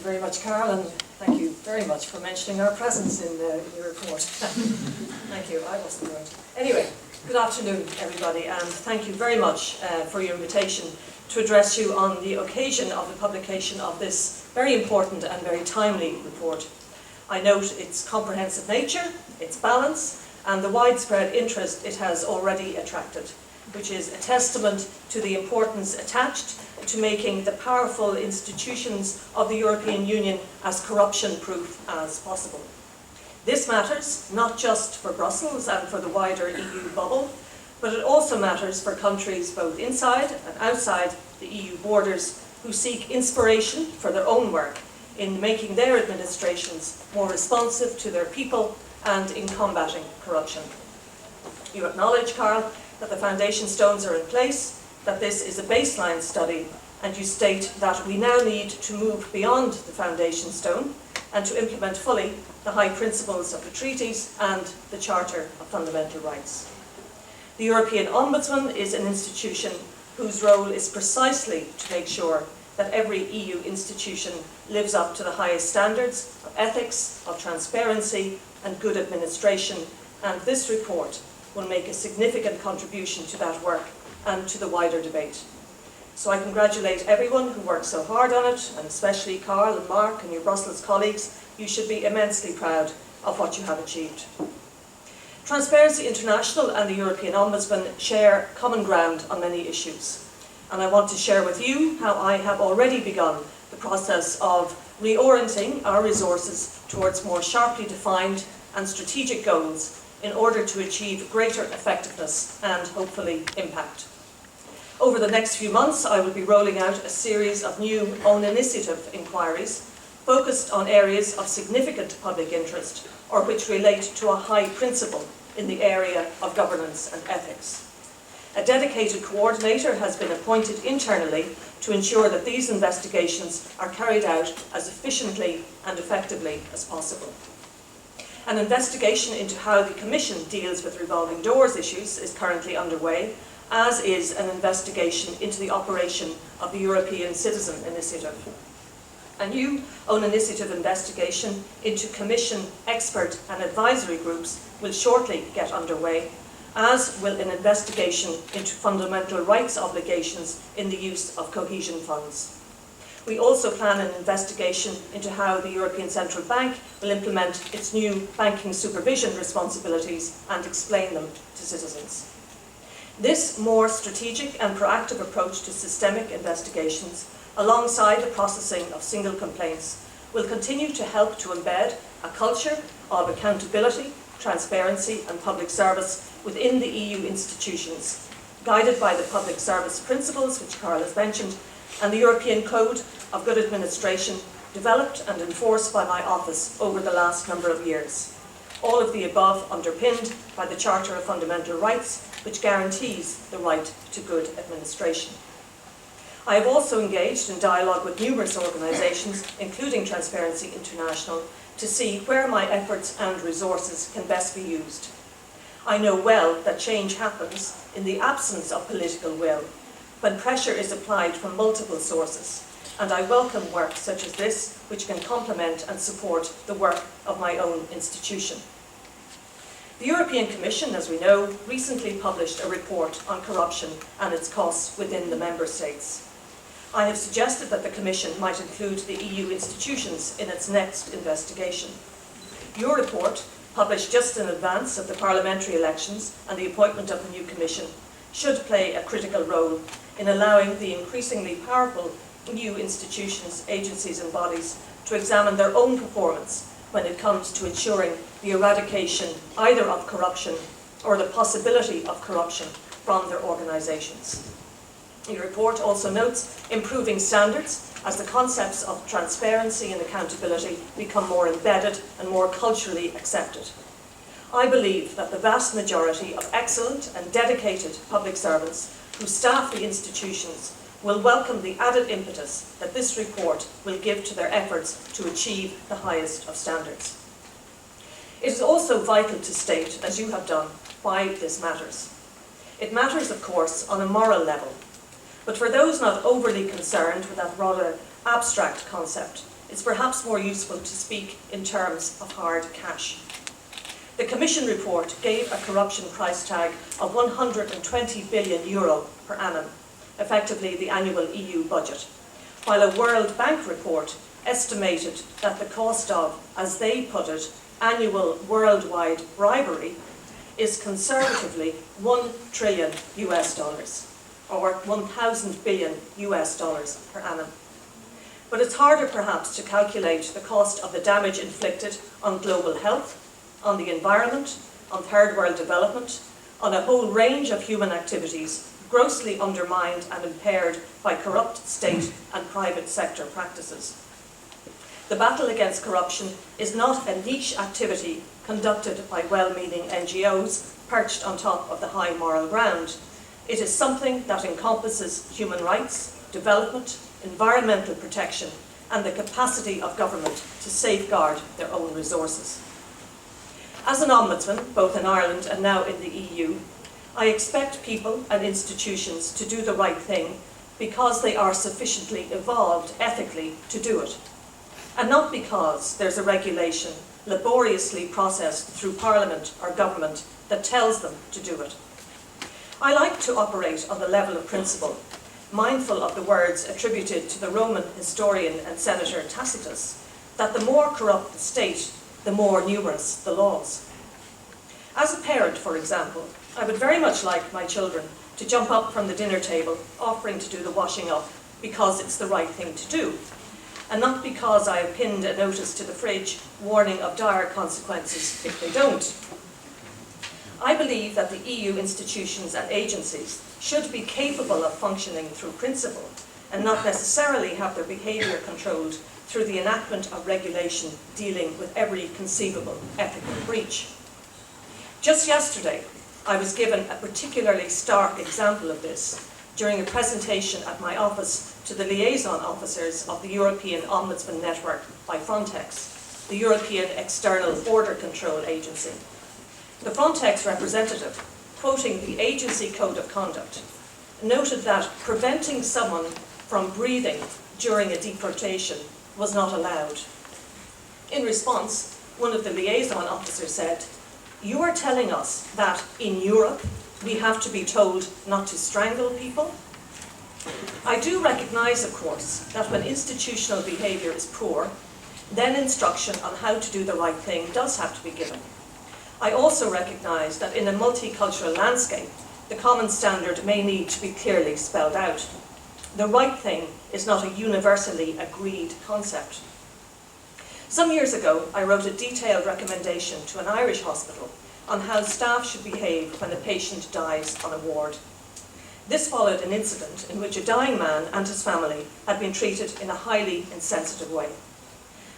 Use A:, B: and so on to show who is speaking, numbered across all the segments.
A: you very much, Carol, and thank you very much for mentioning our presence in your report. Thank you, I wasn't going to. Anyway, good afternoon, everybody, and thank you very much for your invitation to address you on the occasion of the publication of this very important and very timely report. I note its comprehensive nature, its balance, and the widespread interest it has already attracted, which is a testament to the importance attached to making the powerful institutions of the European Union as corruption-proof as possible. This matters not just for Brussels and for the wider EU bubble, but it also matters for countries both inside and outside the EU borders who seek inspiration for their own work in making their administrations more responsive to their people and in combating corruption. You acknowledge, Carl, that the foundation stones are in place, that this is a baseline study, and you state that we now need to move beyond the foundation stone and to implement fully the high principles of the treaties and the Charter of Fundamental Rights. The European Ombudsman is an institution whose role is precisely to make sure that every EU institution lives up to the highest standards of ethics, of transparency and good administration, and this report will make a significant contribution to that work and to the wider debate. So I congratulate everyone who worked so hard on it, and especially Carl and Mark and your Brussels colleagues. You should be immensely proud of what you have achieved. Transparency International and the European Ombudsman share common ground on many issues. And I want to share with you how I have already begun the process of reorienting our resources towards more sharply defined and strategic goals in order to achieve greater effectiveness and, hopefully, impact. Over the next few months, I will be rolling out a series of new own initiative inquiries focused on areas of significant public interest or which relate to a high principle in the area of governance and ethics. A dedicated coordinator has been appointed internally to ensure that these investigations are carried out as efficiently and effectively as possible. An investigation into how the Commission deals with revolving doors issues is currently underway, as is an investigation into the operation of the European Citizen Initiative. A new own initiative investigation into Commission expert and advisory groups will shortly get underway, as will an investigation into fundamental rights obligations in the use of cohesion funds. We also plan an investigation into how the European Central Bank will implement its new banking supervision responsibilities and explain them to citizens. This more strategic and proactive approach to systemic investigations, alongside the processing of single complaints, will continue to help to embed a culture of accountability, transparency and public service within the EU institutions, guided by the public service principles which Carl has mentioned, and the European Code of Good Administration developed and enforced by my office over the last number of years. All of the above underpinned by the Charter of Fundamental Rights, which guarantees the right to good administration. I have also engaged in dialogue with numerous organisations, including Transparency International, to see where my efforts and resources can best be used. I know well that change happens in the absence of political will, when pressure is applied from multiple sources, and I welcome work such as this, which can complement and support the work of my own institution. The European Commission, as we know, recently published a report on corruption and its costs within the Member States. I have suggested that the Commission might include the EU institutions in its next investigation. Your report, published just in advance of the parliamentary elections and the appointment of the new Commission, should play a critical role in allowing the increasingly powerful new institutions, agencies and bodies to examine their own performance when it comes to ensuring the eradication either of corruption or the possibility of corruption from their organisations. Your report also notes improving standards as the concepts of transparency and accountability become more embedded and more culturally accepted. I believe that the vast majority of excellent and dedicated public servants who staff the institutions will welcome the added impetus that this report will give to their efforts to achieve the highest of standards. It is also vital to state, as you have done, why this matters. It matters, of course, on a moral level, but for those not overly concerned with that rather abstract concept, it's perhaps more useful to speak in terms of hard cash. The Commission report gave a corruption price tag of €120 billion per annum, effectively the annual EU budget, while a World Bank report estimated that the cost of, as they put it, annual worldwide bribery is conservatively $1 trillion or 1,000 billion US dollars per annum. But it's harder perhaps to calculate the cost of the damage inflicted on global health, on the environment, on third world development, on a whole range of human activities grossly undermined and impaired by corrupt state and private sector practices. The battle against corruption is not a niche activity conducted by well-meaning NGOs perched on top of the high moral ground. It is something that encompasses human rights, development, environmental protection, and the capacity of government to safeguard their own resources. As an ombudsman, both in Ireland and now in the EU, I expect people and institutions to do the right thing because they are sufficiently evolved ethically to do it, and not because there's a regulation laboriously processed through Parliament or government that tells them to do it. I like to operate on the level of principle, mindful of the words attributed to the Roman historian and senator Tacitus, that the more corrupt the state, the more numerous the laws. As a parent, for example, I would very much like my children to jump up from the dinner table offering to do the washing up because it's the right thing to do, and not because I have pinned a notice to the fridge warning of dire consequences if they don't. I believe that the EU institutions and agencies should be capable of functioning through principle and not necessarily have their behaviour controlled through the enactment of regulation dealing with every conceivable ethical breach. Just yesterday, I was given a particularly stark example of this during a presentation at my office to the liaison officers of the European Ombudsman Network by Frontex, the European External Border Control Agency. The Frontex representative, quoting the agency code of conduct, noted that preventing someone from breathing during a deportation was not allowed. In response, one of the liaison officers said, "You are telling us that in Europe we have to be told not to strangle people?" I do recognise, of course, that when institutional behaviour is poor, then instruction on how to do the right thing does have to be given. I also recognise that in a multicultural landscape, the common standard may need to be clearly spelled out. The right thing is not a universally agreed concept. Some years ago, I wrote a detailed recommendation to an Irish hospital on how staff should behave when a patient dies on a ward. This followed an incident in which a dying man and his family had been treated in a highly insensitive way.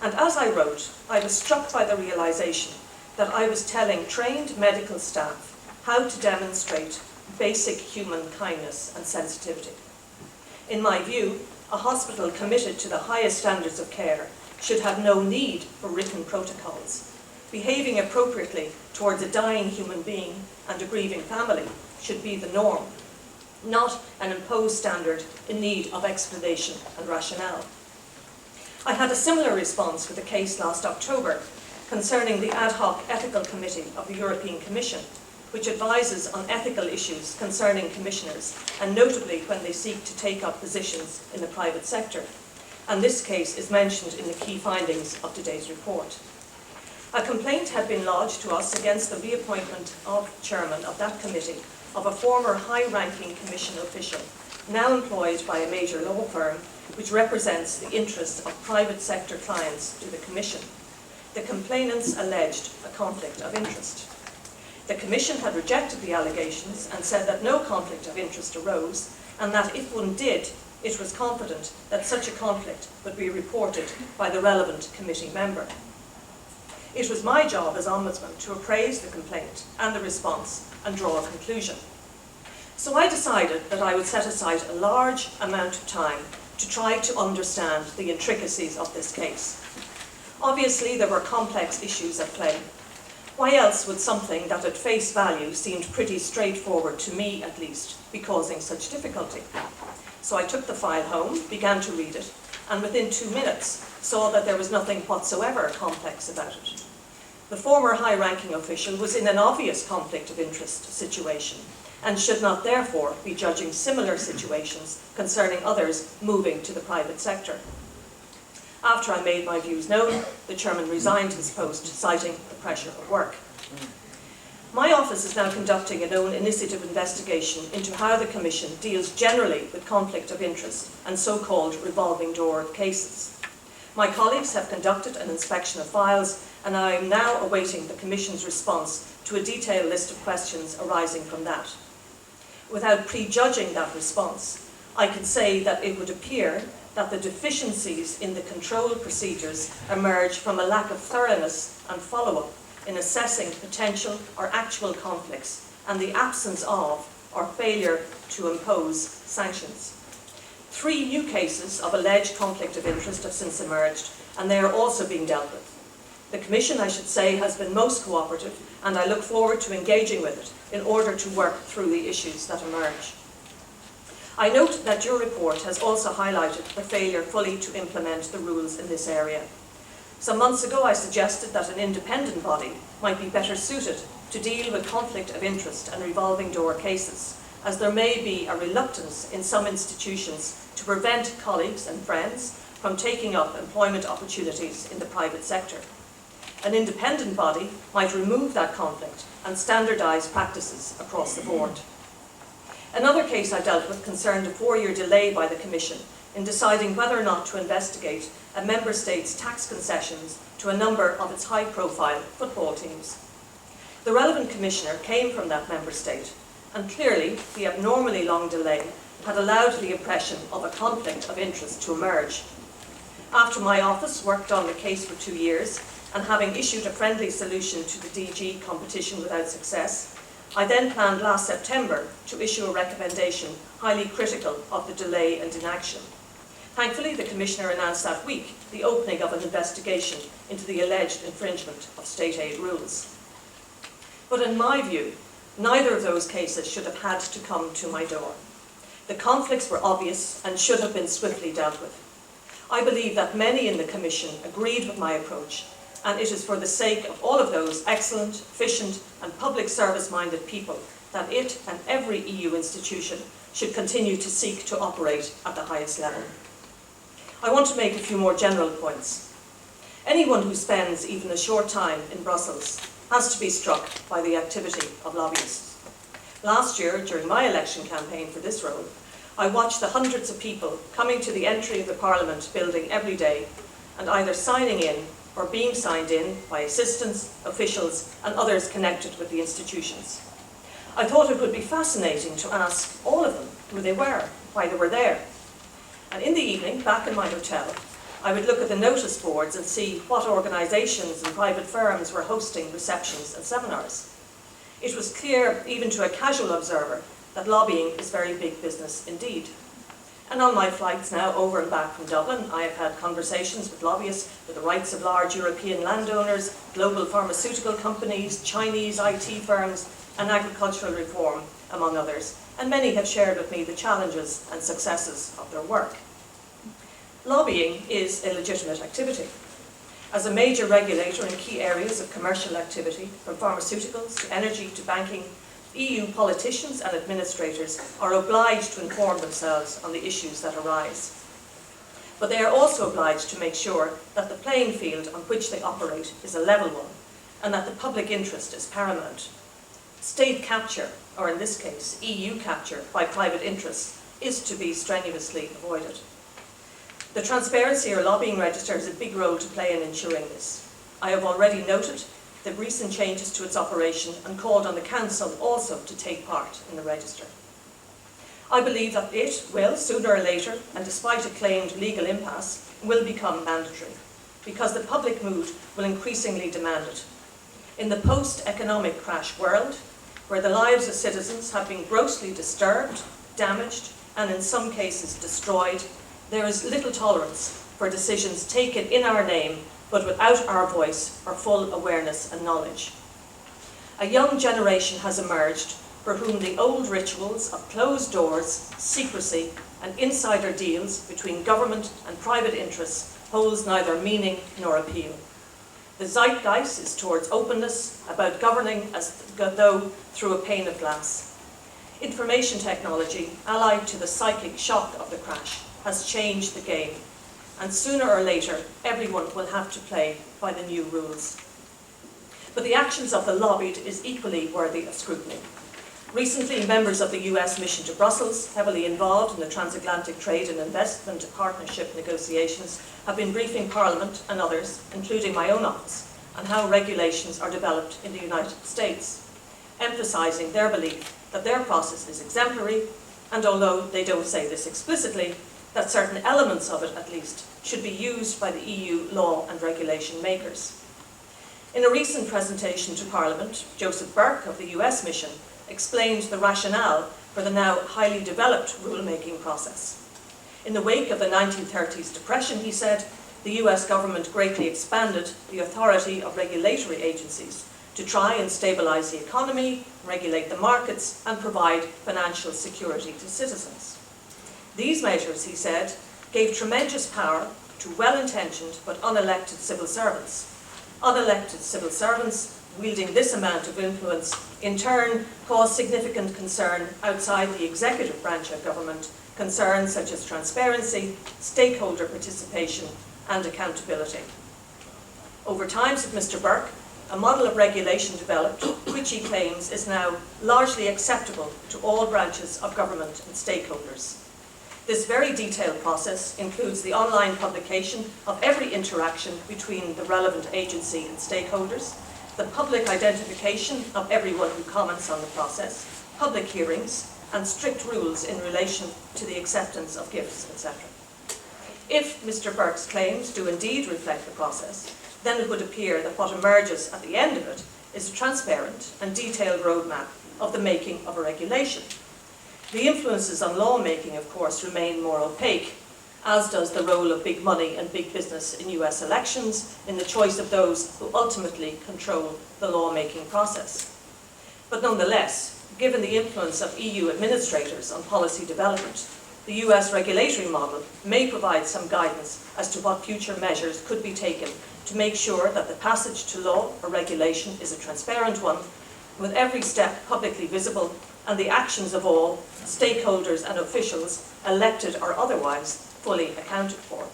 A: And as I wrote, I was struck by the realisation that I was telling trained medical staff how to demonstrate basic human kindness and sensitivity. In my view, a hospital committed to the highest standards of care should have no need for written protocols. Behaving appropriately towards a dying human being and a grieving family should be the norm, not an imposed standard in need of explanation and rationale. I had a similar response with a case last October concerning the ad hoc ethical committee of the European Commission, which advises on ethical issues concerning commissioners, and notably when they seek to take up positions in the private sector. And this case is mentioned in the key findings of today's report. A complaint had been lodged to us against the reappointment of chairman of that committee of a former high-ranking commission official, now employed by a major law firm, which represents the interests of private sector clients to the commission. The complainants alleged a conflict of interest. The Commission had rejected the allegations and said that no conflict of interest arose, and that if one did, it was confident that such a conflict would be reported by the relevant committee member. It was my job as Ombudsman to appraise the complaint and the response and draw a conclusion. So I decided that I would set aside a large amount of time to try to understand the intricacies of this case. Obviously, there were complex issues at play. Why else would something that at face value seemed pretty straightforward, to me at least, be causing such difficulty? So I took the file home, began to read it, and within 2 minutes saw that there was nothing whatsoever complex about it. The former high-ranking official was in an obvious conflict of interest situation and should not therefore be judging similar situations concerning others moving to the private sector. After I made my views known, the chairman resigned his post, citing the pressure of work. My office is now conducting an own initiative investigation into how the Commission deals generally with conflict of interest and so-called revolving door cases. My colleagues have conducted an inspection of files, and I am now awaiting the Commission's response to a detailed list of questions arising from that. Without prejudging that response, I can say that it would appear that the deficiencies in the control procedures emerge from a lack of thoroughness and follow-up in assessing potential or actual conflicts and the absence of or failure to impose sanctions. 3 new cases of alleged conflict of interest have since emerged, and they are also being dealt with. The Commission, I should say, has been most cooperative, and I look forward to engaging with it in order to work through the issues that emerge. I note that your report has also highlighted the failure fully to implement the rules in this area. Some months ago I suggested that an independent body might be better suited to deal with conflict of interest and revolving door cases, as there may be a reluctance in some institutions to prevent colleagues and friends from taking up employment opportunities in the private sector. An independent body might remove that conflict and standardise practices across the board. Another case I dealt with concerned a 4-year delay by the Commission in deciding whether or not to investigate a member state's tax concessions to a number of its high-profile football teams. The relevant commissioner came from that member state, and clearly the abnormally long delay had allowed the impression of a conflict of interest to emerge. After my office worked on the case for 2 years, and having issued a friendly solution to the DG competition without success, I then planned last September to issue a recommendation highly critical of the delay and inaction. Thankfully, the Commissioner announced that week the opening of an investigation into the alleged infringement of state aid rules. But in my view, neither of those cases should have had to come to my door. The conflicts were obvious and should have been swiftly dealt with. I believe that many in the Commission agreed with my approach, and it is for the sake of all of those excellent, efficient and public service-minded people that it and every EU institution should continue to seek to operate at the highest level. I want to make a few more general points. Anyone who spends even a short time in Brussels has to be struck by the activity of lobbyists. Last year, during my election campaign for this role, I watched the hundreds of people coming to the entry of the Parliament building every day and either signing in or being signed in by assistants, officials and others connected with the institutions. I thought it would be fascinating to ask all of them who they were, why they were there. And in the evening, back in my hotel, I would look at the notice boards and see what organisations and private firms were hosting receptions and seminars. It was clear, even to a casual observer, that lobbying is very big business indeed. And on my flights now over and back from Dublin, I have had conversations with lobbyists for the rights of large European landowners, global pharmaceutical companies, Chinese IT firms, and agricultural reform, among others, and many have shared with me the challenges and successes of their work. Lobbying is a legitimate activity. As a major regulator in key areas of commercial activity, from pharmaceuticals to energy to banking, EU politicians and administrators are obliged to inform themselves on the issues that arise. But they are also obliged to make sure that the playing field on which they operate is a level one, and that the public interest is paramount. State capture, or in this case, EU capture by private interests, is to be strenuously avoided. The Transparency or Lobbying Register has a big role to play in ensuring this. I have already noted the recent changes to its operation and called on the Council also to take part in the register. I believe that it will, sooner or later, and despite a claimed legal impasse, will become mandatory, because the public mood will increasingly demand it. In the post-economic crash world, where the lives of citizens have been grossly disturbed, damaged, and in some cases destroyed, there is little tolerance for decisions taken in our name but without our voice or full awareness and knowledge. A young generation has emerged for whom the old rituals of closed doors, secrecy, and insider deals between government and private interests holds neither meaning nor appeal. The zeitgeist is towards openness, about governing as though through a pane of glass. Information technology, allied to the psychic shock of the crash, has changed the game, and sooner or later everyone will have to play by the new rules. But the actions of the lobbied is equally worthy of scrutiny. Recently, members of the US mission to Brussels, heavily involved in the transatlantic trade and investment partnership negotiations, have been briefing Parliament and others, including my own office, on how regulations are developed in the United States, emphasising their belief that their process is exemplary, and although they don't say this explicitly, that certain elements of it, at least, should be used by the EU law and regulation makers. In a recent presentation to Parliament, Joseph Burke of the US mission explained the rationale for the now highly developed rulemaking process. In the wake of the 1930s depression, he said, the US government greatly expanded the authority of regulatory agencies to try and stabilise the economy, regulate the markets, and provide financial security to citizens. These measures, he said, gave tremendous power to well-intentioned but unelected civil servants. Unelected civil servants wielding this amount of influence in turn caused significant concern outside the executive branch of government, concerns such as transparency, stakeholder participation, and accountability. Over time, said Mr. Burke, a model of regulation developed, which he claims is now largely acceptable to all branches of government and stakeholders. This very detailed process includes the online publication of every interaction between the relevant agency and stakeholders, the public identification of everyone who comments on the process, public hearings, and strict rules in relation to the acceptance of gifts, etc. If Mr. Burke's claims do indeed reflect the process, then it would appear that what emerges at the end of it is a transparent and detailed roadmap of the making of a regulation. The influences on lawmaking, of course, remain more opaque, as does the role of big money and big business in US elections in the choice of those who ultimately control the lawmaking process. But nonetheless, given the influence of EU administrators on policy development, the US regulatory model may provide some guidance as to what future measures could be taken to make sure that the passage to law or regulation is a transparent one, with every step publicly visible and the actions of all, stakeholders and officials, elected or otherwise, fully accounted for.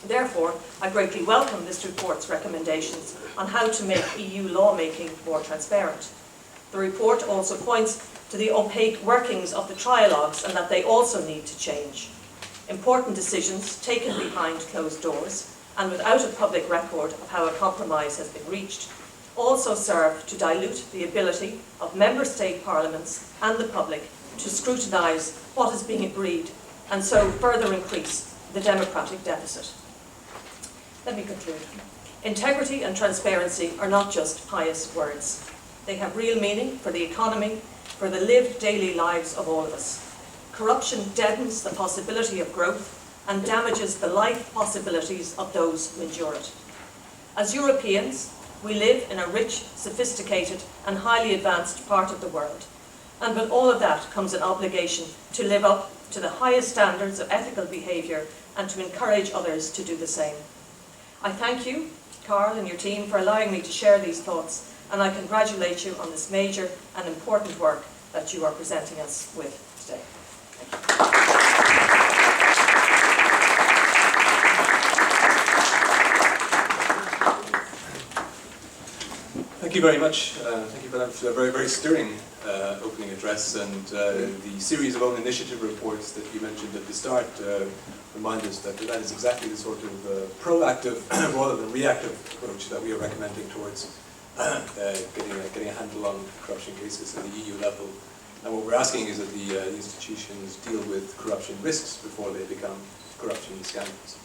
A: Therefore, I greatly welcome this report's recommendations on how to make EU lawmaking more transparent. The report also points to the opaque workings of the trialogues and that they also need to change. Important decisions taken behind closed doors and without a public record of how a compromise has been reached also serve to dilute the ability of member state parliaments and the public to scrutinise what is being agreed and so further increase the democratic deficit. Let me conclude. Integrity and transparency are not just pious words. They have real meaning for the economy, for the lived daily lives of all of us. Corruption deadens the possibility of growth and damages the life possibilities of those who endure it. As Europeans, we live in a rich, sophisticated and highly advanced part of the world. And with all of that comes an obligation to live up to the highest standards of ethical behaviour and to encourage others to do the same. I thank you, Carl and your team, for allowing me to share these thoughts, and I congratulate you on this major and important work that you are presenting us with today. Thank you.
B: Thank you very much. Thank you for that very, very stirring opening address, and the series of own initiative reports that you mentioned at the start remind us that that is exactly the sort of proactive rather than reactive approach that we are recommending towards getting a handle on corruption cases at the EU level. And what we're asking is that the institutions deal with corruption risks before they become corruption scandals.